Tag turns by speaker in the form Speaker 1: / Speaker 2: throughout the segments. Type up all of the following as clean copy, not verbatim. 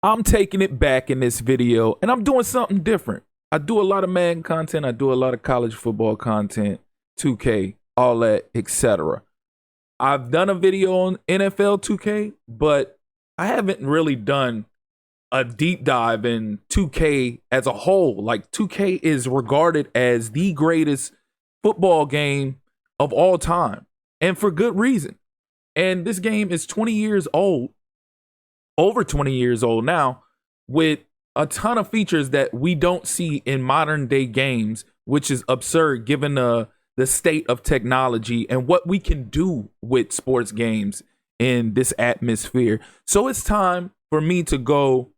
Speaker 1: I'm taking it back in this video and I'm doing something different. I do a lot of Madden content, I do a lot of college football content, 2K, all that, etc. I've done a video on NFL 2K, but I haven't really done a deep dive in 2K as a whole. Like 2K is regarded as the greatest football game of all time, and for good reason. And this game is 20 years old, over 20 years old now, with a ton of features that we don't see in modern day games, which is absurd given the state of technology and what we can do with sports games in this atmosphere. So it's time for me to go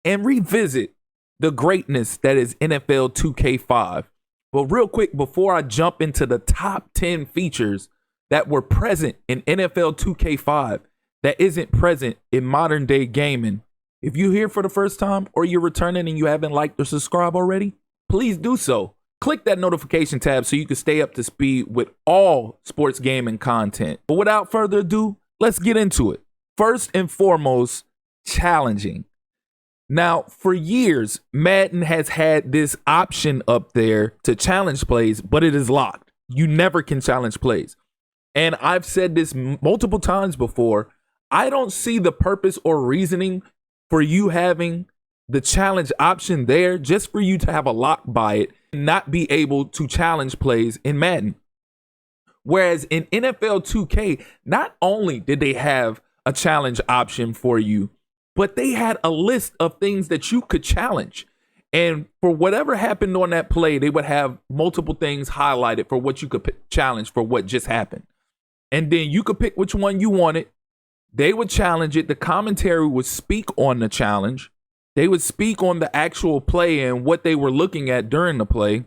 Speaker 1: and revisit the greatness that is NFL 2K5. But real quick, before I jump into the top 10 features that were present in NFL 2K5 that isn't present in modern day gaming, if you're here for the first time or you're returning and you haven't liked or subscribed already, please do so. Click that notification tab so you can stay up to speed with all sports gaming content. But without further ado, let's get into it. First and foremost, challenging. Now, for years, Madden has had this option up there to challenge plays, but it is locked. You never can challenge plays. And I've said this multiple times before. I don't see the purpose or reasoning for you having the challenge option there just for you to have a lock by it and not be able to challenge plays in Madden. Whereas in NFL 2K, not only did they have a challenge option for you, but they had a list of things that you could challenge. And for whatever happened on that play, they would have multiple things highlighted for what you could challenge for what just happened. And then you could pick which one you wanted. They would challenge it. The commentary would speak on the challenge. They would speak on the actual play and what they were looking at during the play.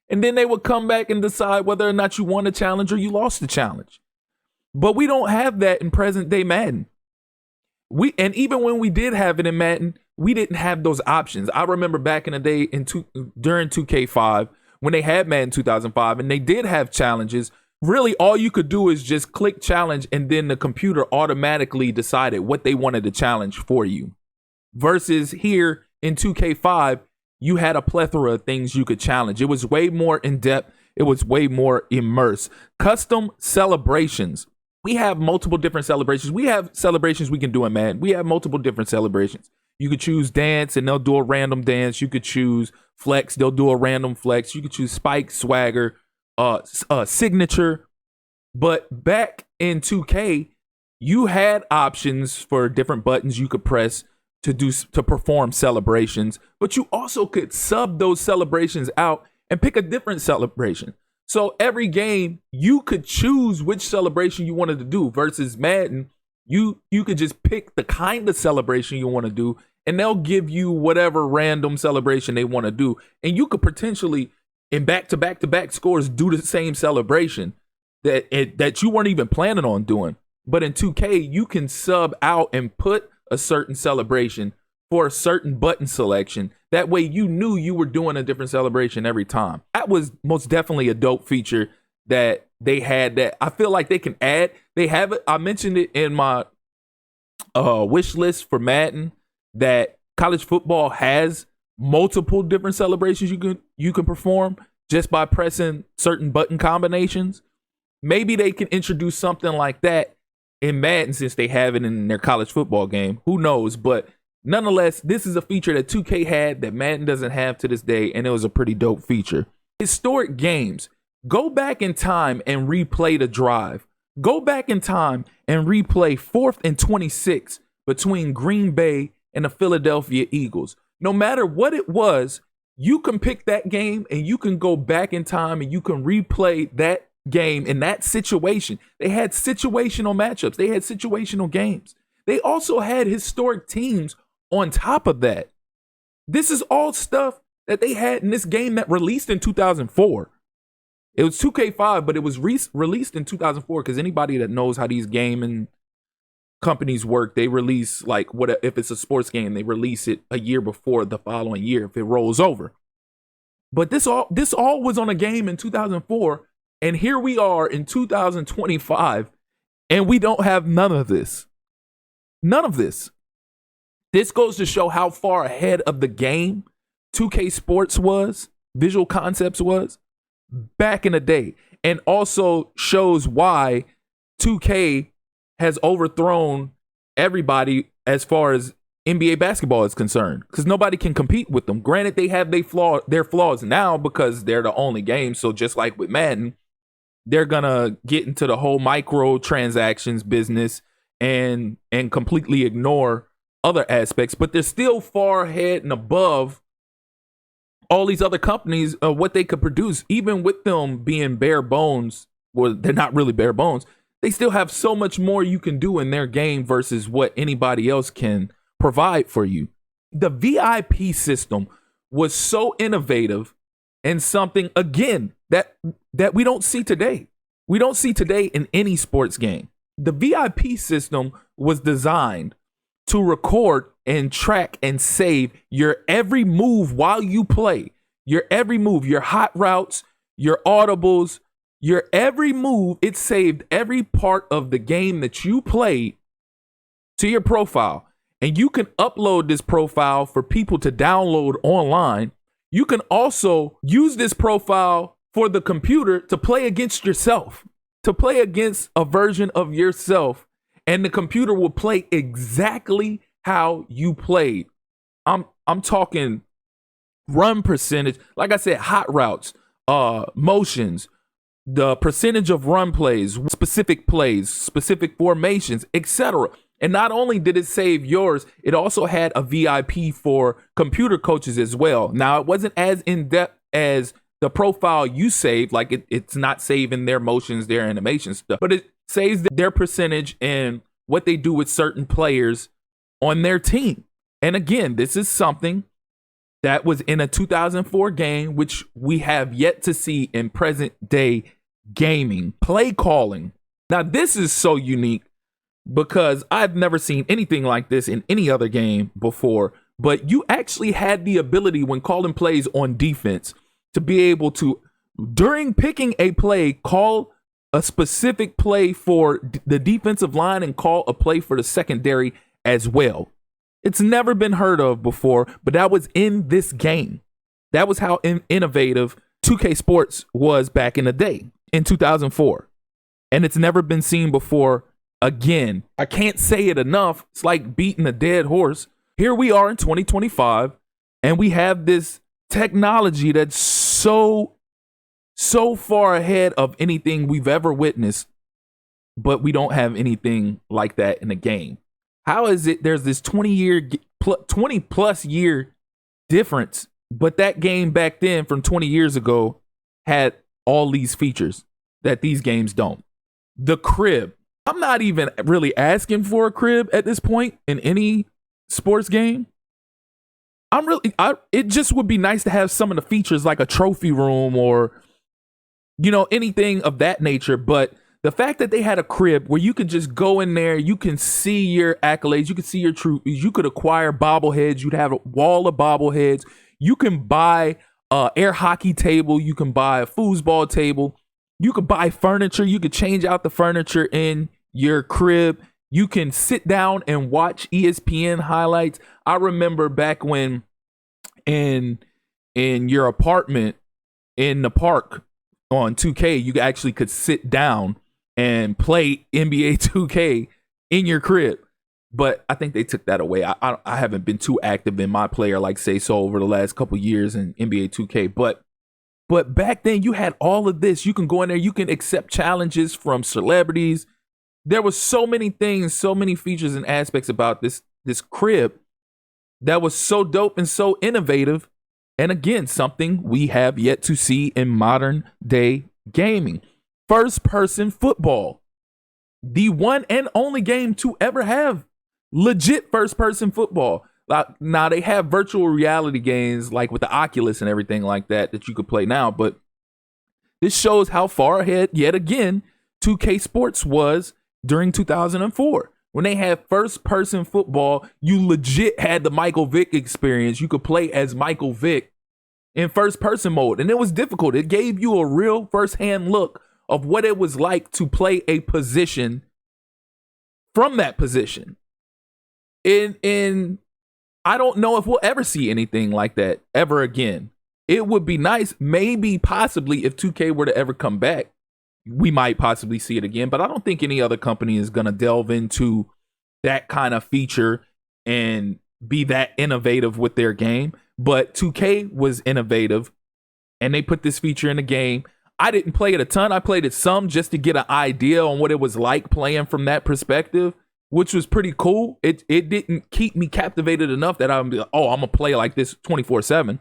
Speaker 1: And then they would come back and decide whether or not you won the challenge or you lost the challenge. But we don't have that in present day Madden. And even when we did have it in Madden, we didn't have those options. I remember back in the day during 2K5 when they had Madden 2005 and they did have challenges. Really, all you could do is just click challenge and then the computer automatically decided what they wanted to challenge for you. Versus here in 2K5, you had a plethora of things you could challenge. It was way more in depth. It was way more immersed. Custom celebrations. We have multiple different celebrations. We have celebrations we can do in Madden. We have multiple different celebrations. You could choose dance and they'll do a random dance. You could choose flex. They'll do a random flex. You could choose spike, swagger, signature. But back in 2K, you had options for different buttons you could press to perform celebrations, but you also could sub those celebrations out and pick a different celebration. So every game you could choose which celebration you wanted to do. Versus Madden, you could just pick the kind of celebration you want to do and they'll give you whatever random celebration they want to do, and you could potentially in back-to-back scores do the same celebration that you weren't even planning on doing. But in 2K, you can sub out and put a certain celebration for a certain button selection. That way you knew you were doing a different celebration every time. That was most definitely a dope feature that they had that I feel like they can add. They have it. I mentioned it in my wish list for Madden that college football has multiple different celebrations you can perform just by pressing certain button combinations. Maybe they can introduce something like that in Madden since they have it in their college football game. Who knows? But nonetheless, this is a feature that 2K had that Madden doesn't have to this day, and it was a pretty dope feature. Historic games. Go back in time and replay the drive. Go back in time and replay 4th and 26 between Green Bay and the Philadelphia Eagles. No matter what it was, you can pick that game and you can go back in time and you can replay that game in that situation. They had situational matchups. They had situational games. They also had historic teams on top of that. This is all stuff that they had in this game that released in 2004. It was 2K5, but it was released in 2004 because anybody that knows how these gaming companies work, they release like what if it's a sports game, they release it a year before the following year if it rolls over. But this all was on a game in 2004, and here we are in 2025, and we don't have none of this. None of this. This goes to show how far ahead of the game 2K Sports was, Visual Concepts was, back in the day. And also shows why 2K has overthrown everybody as far as NBA basketball is concerned, because nobody can compete with them. Granted, they have their flaws now because they're the only game. So just like with Madden, they're gonna get into the whole microtransactions business and completely ignore other aspects, but they're still far ahead and above all these other companies of what they could produce. Even with them being bare bones, well, they're not really bare bones. They still have so much more you can do in their game versus what anybody else can provide for you. The VIP system was so innovative and something, again, that we don't see today. We don't see today in any sports game. The VIP system was designed to record and track and save your every move while you play. Your every move, your hot routes, your audibles, your every move. It saved every part of the game that you played to your profile. And you can upload this profile for people to download online. You can also use this profile for the computer to play against yourself, to play against a version of yourself, and the computer will play exactly how you played. I'm talking run percentage, like I said, hot routes, motions, the percentage of run plays, specific formations, etc. And not only did it save yours, it also had a VIP for computer coaches as well. Now, it wasn't as in-depth as the profile you saved, like it's not saving their motions, their animation stuff, but it saves their percentage and what they do with certain players on their team. And again, this is something that was in a 2004 game, which we have yet to see in present day gaming. Play calling. Now, this is so unique because I've never seen anything like this in any other game before, but you actually had the ability when calling plays on defense to be able to, during picking a play, call a specific play for the defensive line and call a play for the secondary as well. It's never been heard of before, but that was in this game. That was how innovative 2K Sports was back in the day in 2004. And it's never been seen before again. I can't say it enough. It's like beating a dead horse. Here we are in 2025, and we have this technology that's so far ahead of anything we've ever witnessed, but we don't have anything like that in the game. How is it there's this 20 plus year difference, but that game back then from 20 years ago had all these features that these games don't? The crib. I'm not even really asking for a crib at this point in any sports game. It just would be nice to have some of the features like a trophy room or, anything of that nature. But the fact that they had a crib where you could just go in there, you can see your accolades, you can see your trophies, you could acquire bobbleheads, you'd have a wall of bobbleheads, you can buy an air hockey table, you can buy a foosball table, you could buy furniture, you could change out the furniture in your crib, you can sit down and watch ESPN highlights. I remember back when in your apartment in the park on 2K, you actually could sit down and play NBA 2K in your crib. But I think they took that away. I haven't been too active in my player like say so over the last couple years in NBA 2K. But back then you had all of this. You can go in there, you can accept challenges from celebrities. There was so many things, so many features and aspects about this crib that was so dope and so innovative. And again, something we have yet to see in modern day gaming. First person football. The one and only game to ever have legit first person football. Now they have virtual reality games like with the Oculus and everything like that you could play now. But this shows how far ahead, yet again, 2K Sports was during 2004. When they had first person football, you legit had the Michael Vick experience. You could play as Michael Vick in first person mode. And it was difficult. It gave you a real firsthand look of what it was like to play a position from that position. In I don't know if we'll ever see anything like that ever again. It would be nice, maybe possibly if 2K were to ever come back, we might possibly see it again, but I don't think any other company is going to delve into that kind of feature and be that innovative with their game. But 2K was innovative and they put this feature in the game. I didn't play it a ton. I played it some just to get an idea on what it was like playing from that perspective, which was pretty cool. It didn't keep me captivated enough that I'm like, oh, I'm going to play like this 24/7.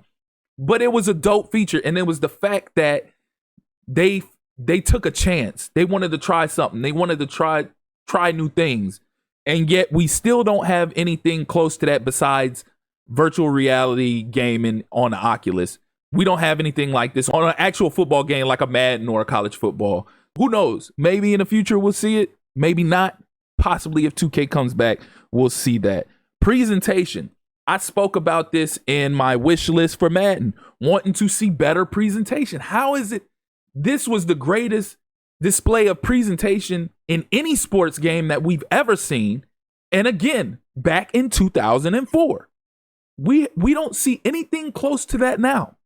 Speaker 1: But it was a dope feature, and it was the fact that they took a chance. They wanted to try something. They wanted to try new things. And yet we still don't have anything close to that besides virtual reality gaming on the Oculus. We don't have anything like this on an actual football game like a Madden or a college football. Who knows? Maybe in the future we'll see it. Maybe not. Possibly if 2K comes back, we'll see that. Presentation. I spoke about this in my wish list for Madden, wanting to see better presentation. How is it? This was the greatest display of presentation in any sports game that we've ever seen. And again, back in 2004. We don't see anything close to that now.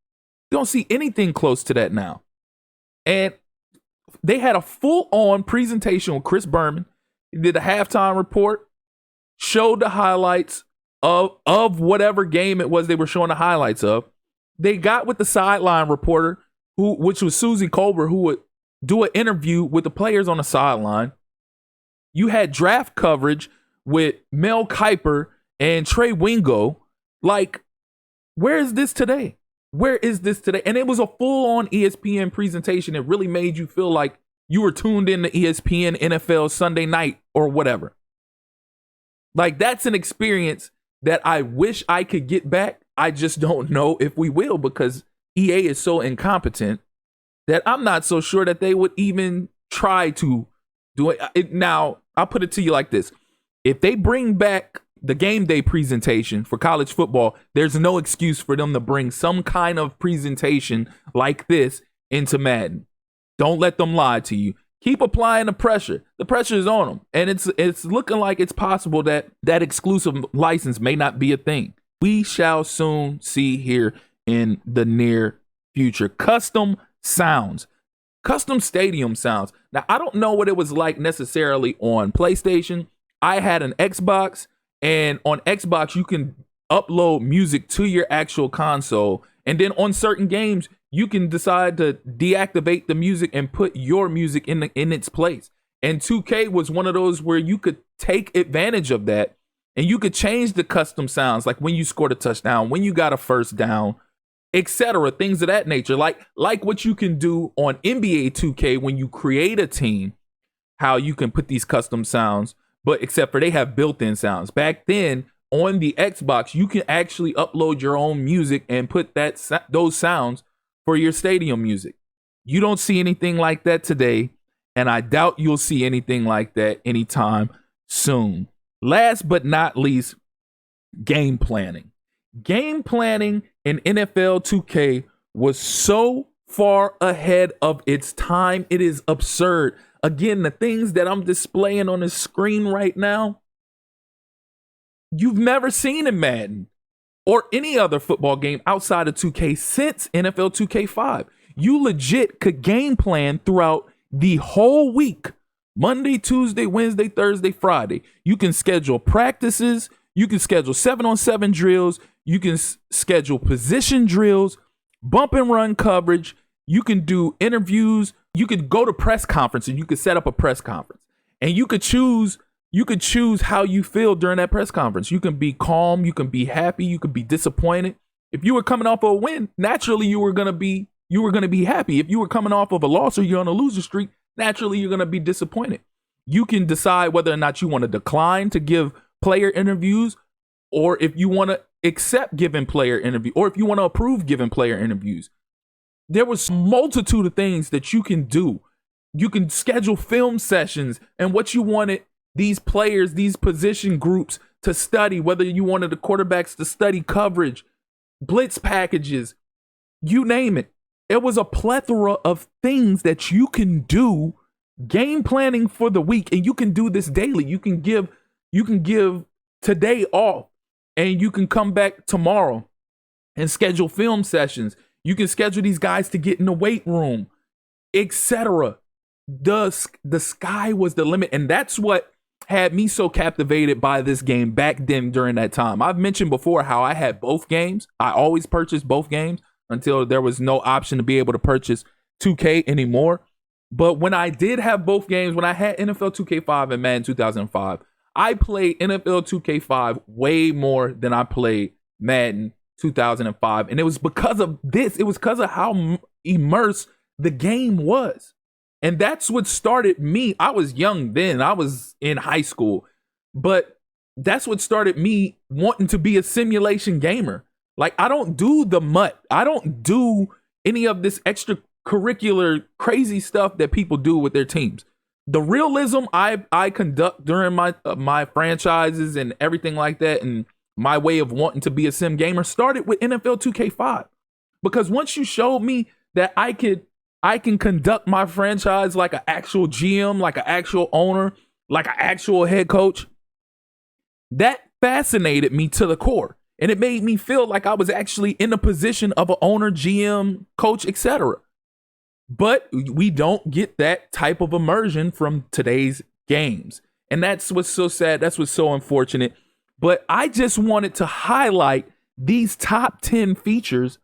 Speaker 1: Don't see anything close to that now. And they had a full-on presentation with Chris Berman. He did a halftime report, showed the highlights of whatever game it was they were showing the highlights of. They got with the sideline reporter, which was Susie Colbert, who would do an interview with the players on the sideline. You had draft coverage with Mel Kiper and Trey Wingo. Like, where is this today? Where is this today? And it was a full-on ESPN presentation. It really made you feel like you were tuned in to ESPN NFL Sunday night or whatever. Like, that's an experience that I wish I could get back. I just don't know if we will, because EA is so incompetent that I'm not so sure that they would even try to do it. Now, I'll put it to you like this. If they bring back the game day presentation for college football, there's no excuse for them to bring some kind of presentation like this into Madden. Don't let them lie to you. Keep applying the pressure. The pressure is on them. And it's looking like it's possible that that exclusive license may not be a thing. We shall soon see here in the near future. Custom sounds. Custom stadium sounds. Now, I don't know what it was like necessarily on PlayStation. I had an Xbox, and on Xbox, you can upload music to your actual console. And then on certain games, you can decide to deactivate the music and put your music in its place. And 2K was one of those where you could take advantage of that, and you could change the custom sounds, like when you scored a touchdown, when you got a first down, etc., things of that nature. Like what you can do on NBA 2K when you create a team, how you can put these custom sounds, but except for they have built-in sounds. Back then on the Xbox, you can actually upload your own music and put those sounds for your stadium music. You don't see anything like that today, and I doubt you'll see anything like that anytime soon. Last but not least, game planning. Game planning in NFL 2K was so far ahead of its time. It is absurd. Again, the things that I'm displaying on the screen right now, you've never seen in Madden or any other football game outside of 2K since NFL 2K5. You legit could game plan throughout the whole week. Monday, Tuesday, Wednesday, Thursday, Friday. You can schedule practices. You can schedule 7-on-7 drills. You can schedule position drills, bump and run coverage. You can do interviews. You could go to press conference and you could set up a press conference. And you could choose how you feel during that press conference. You can be calm, you can be happy, you can be disappointed. If you were coming off of a win, naturally you were gonna be happy. If you were coming off of a loss or you're on a loser streak, naturally you're gonna be disappointed. You can decide whether or not you want to decline to give player interviews, or if you want to accept giving player interview, or if you want to approve giving player interviews. There was a multitude of things that you can do. You can schedule film sessions and what you wanted these players, these position groups to study, whether you wanted the quarterbacks to study coverage, blitz packages, you name it. It was a plethora of things that you can do game planning for the week, and you can do this daily. You can give today off and you can come back tomorrow and schedule film sessions. You can schedule these guys to get in the weight room, etc. The sky was the limit, and that's what had me so captivated by this game back then during that time. I've mentioned before how I had both games. I always purchased both games until there was no option to be able to purchase 2K anymore. But when I did have both games, when I had NFL 2K5 and Madden 2005, I played NFL 2K5 way more than I played Madden 2005. And it was because of this. It was because of how immersed the game was. And that's what started me. I was young then. I was in high school. But that's what started me wanting to be a simulation gamer. Like, I don't do the MUT. I don't do any of this extracurricular crazy stuff that people do with their teams. The realism I conduct during my franchises and everything like that, and my way of wanting to be a sim gamer started with NFL 2K5. Because once you showed me that I can conduct my franchise like an actual GM, like an actual owner, like an actual head coach, that fascinated me to the core. And it made me feel like I was actually in the position of an owner, GM, coach, etc. But we don't get that type of immersion from today's games. And that's what's so sad. That's what's so unfortunate. But I just wanted to highlight these top 10 features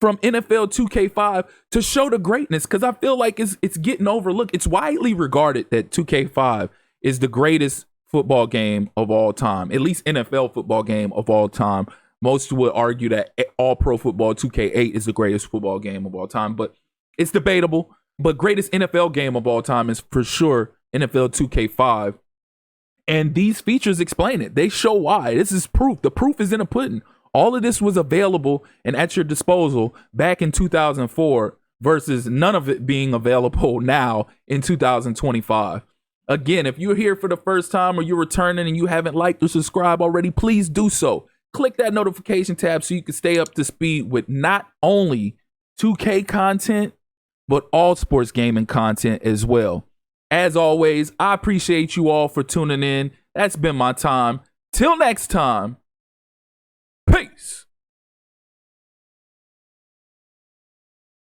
Speaker 1: from NFL 2K5 to show the greatness, because I feel like it's getting overlooked. It's widely regarded that 2K5 is the greatest football game of all time, at least NFL football game of all time. Most would argue that All Pro Football 2K8 is the greatest football game of all time, but it's debatable. But greatest NFL game of all time is for sure NFL 2K5. And these features explain it. They show why. This is proof. The proof is in the pudding. All of this was available and at your disposal back in 2004 versus none of it being available now in 2025. Again, if you're here for the first time or you're returning and you haven't liked or subscribed already, please do so. Click that notification tab so you can stay up to speed with not only 2K content, but all sports gaming content as well. As always, I appreciate you all for tuning in. That's been my time. Till next time, peace.